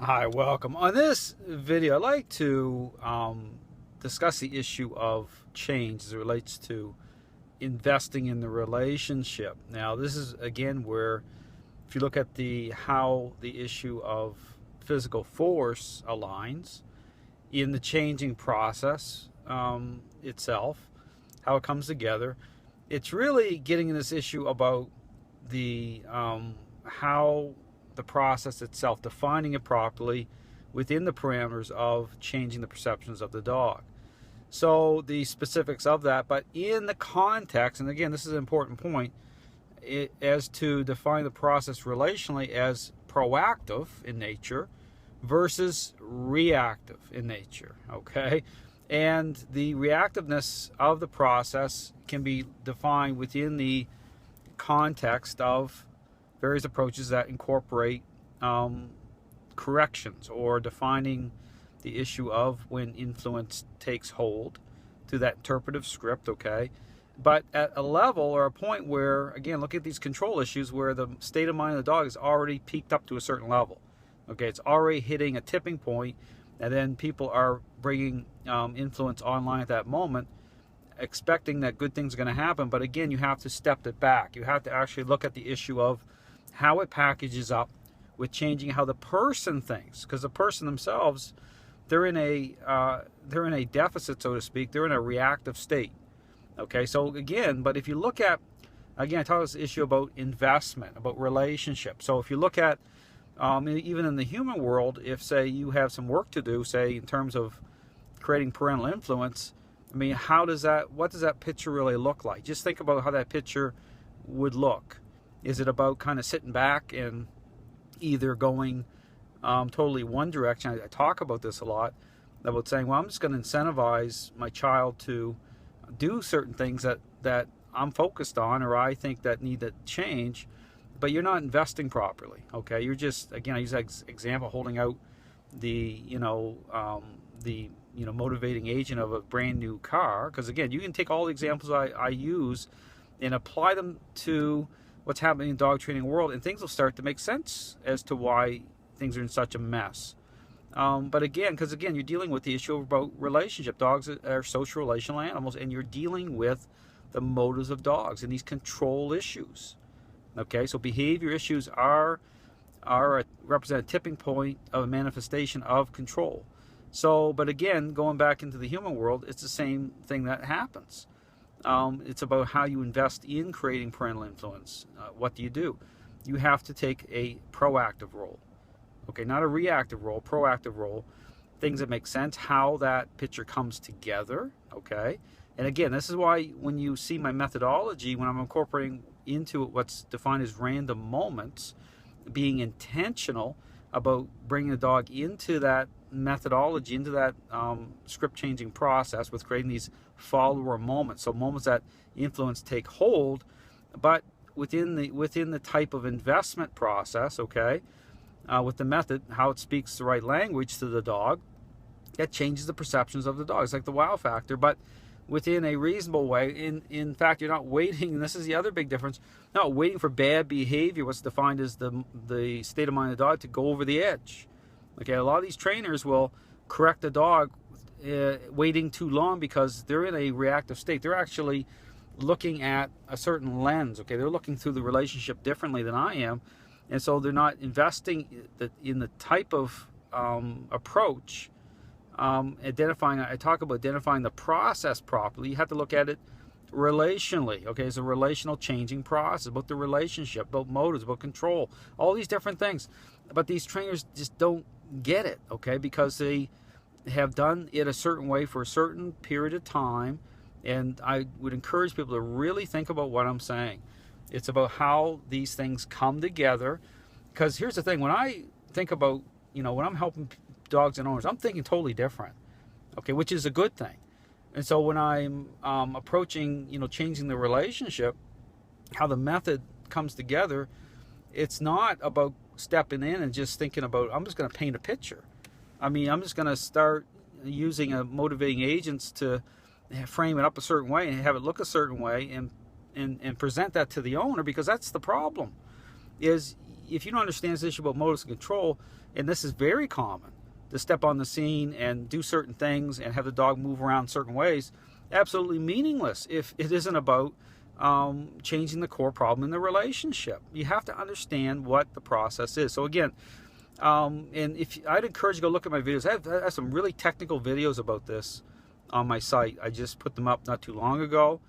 Hi, welcome. On this video, I'd like to discuss the issue of change as it relates to investing in the relationship. Now, this is again where, if you look at how the issue of physical force aligns in the changing process itself, how it comes together, it's really getting in this issue about the how the process itself, defining it properly within the parameters of changing the perceptions of the dog. So the specifics of that, but in the context, and again, this is an important point, as to define the process relationally as proactive in nature versus reactive in nature, okay? And the reactiveness of the process can be defined within the context of various approaches that incorporate corrections or defining the issue of when influence takes hold to that interpretive script, okay? But at a level or a point where, again, look at these control issues where the state of mind of the dog is already peaked up to a certain level, okay? It's already hitting a tipping point, and then people are bringing influence online at that moment, expecting that good things are going to happen. But again, you have to step it back. You have to actually look at the issue of how it packages up with changing how the person thinks, because the person themselves, they're in a deficit, so to speak. They're in a reactive state. Okay, so again, but if you look at, again, I talk about this issue about investment, about relationship. So if you look at even in the human world, if say you have some work to do, say in terms of creating parental influence, I mean, what does that picture really look like? Just think about how that picture would look. Is it about kind of sitting back and either going totally one direction? I talk about this a lot, about saying, well, I'm just going to incentivize my child to do certain things that I'm focused on or I think that need to change, but you're not investing properly, okay? You're just, again, I use that example, holding out the, motivating agent of a brand new car, because again, you can take all the examples I use and apply them to what's happening in the dog training world, and things will start to make sense as to why things are in such a mess. But again, because again, you're dealing with the issue about relationship. Dogs are social relational animals, and you're dealing with the motives of dogs and these control issues. Okay, so behavior issues represent a tipping point of a manifestation of control. So, but again, going back into the human world, it's the same thing that happens. It's about how you invest in creating parental influence. What do? You have to take a proactive role. Okay, not a reactive role, proactive role. Things that make sense, how that picture comes together, okay? And again, this is why when you see my methodology, when I'm incorporating into what's defined as random moments, being intentional about bringing the dog into that methodology, into that script changing process with creating these follower moments, so moments that influence take hold, but within the type of investment process, okay, with the method, how it speaks the right language to the dog, that changes the perceptions of the dog. It's like the wow factor, but within a reasonable way. In fact, you're not waiting, and this is the other big difference, not waiting for bad behavior, what's defined as the state of mind of the dog, to go over the edge. Okay, a lot of these trainers will correct the dog waiting too long because they're in a reactive state. They're actually looking at a certain lens. Okay, they're looking through the relationship differently than I am, and so they're not investing in the type of approach. I talk about identifying the process properly. You have to look at it relationally. Okay, it's a relational changing process, about the relationship, about motives, about control, all these different things. But these trainers just don't get it, okay, because they have done it a certain way for a certain period of time. And I would encourage people to really think about what I'm saying. It's about how these things come together. Because here's the thing, when I think about, when I'm helping dogs and owners, I'm thinking totally different, okay, which is a good thing. And so when I'm approaching, changing the relationship, how the method comes together, it's not about stepping in and just thinking about, I'm just going to paint a picture. I mean, I'm just going to start using motivating agents to frame it up a certain way and have it look a certain way and present that to the owner, because that's the problem. Is if you don't understand this issue about motives and control, and this is very common, to step on the scene and do certain things and have the dog move around certain ways, absolutely meaningless if it isn't about changing the core problem in the relationship. You have to understand what the process is. So again, and if I'd encourage you to go look at my videos. I have some really technical videos about this on my site. I just put them up not too long ago.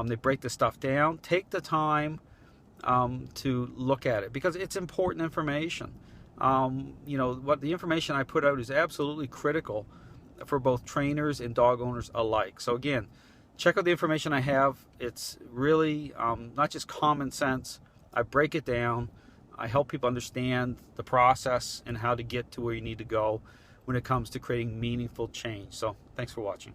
They break the stuff down. Take the time to look at it, because it's important information. You know, what the information I put out is absolutely critical for both trainers and dog owners alike. So again, check out the information I have. It's really not just common sense. I break it down. I help people understand the process and how to get to where you need to go when it comes to creating meaningful change. So thanks for watching.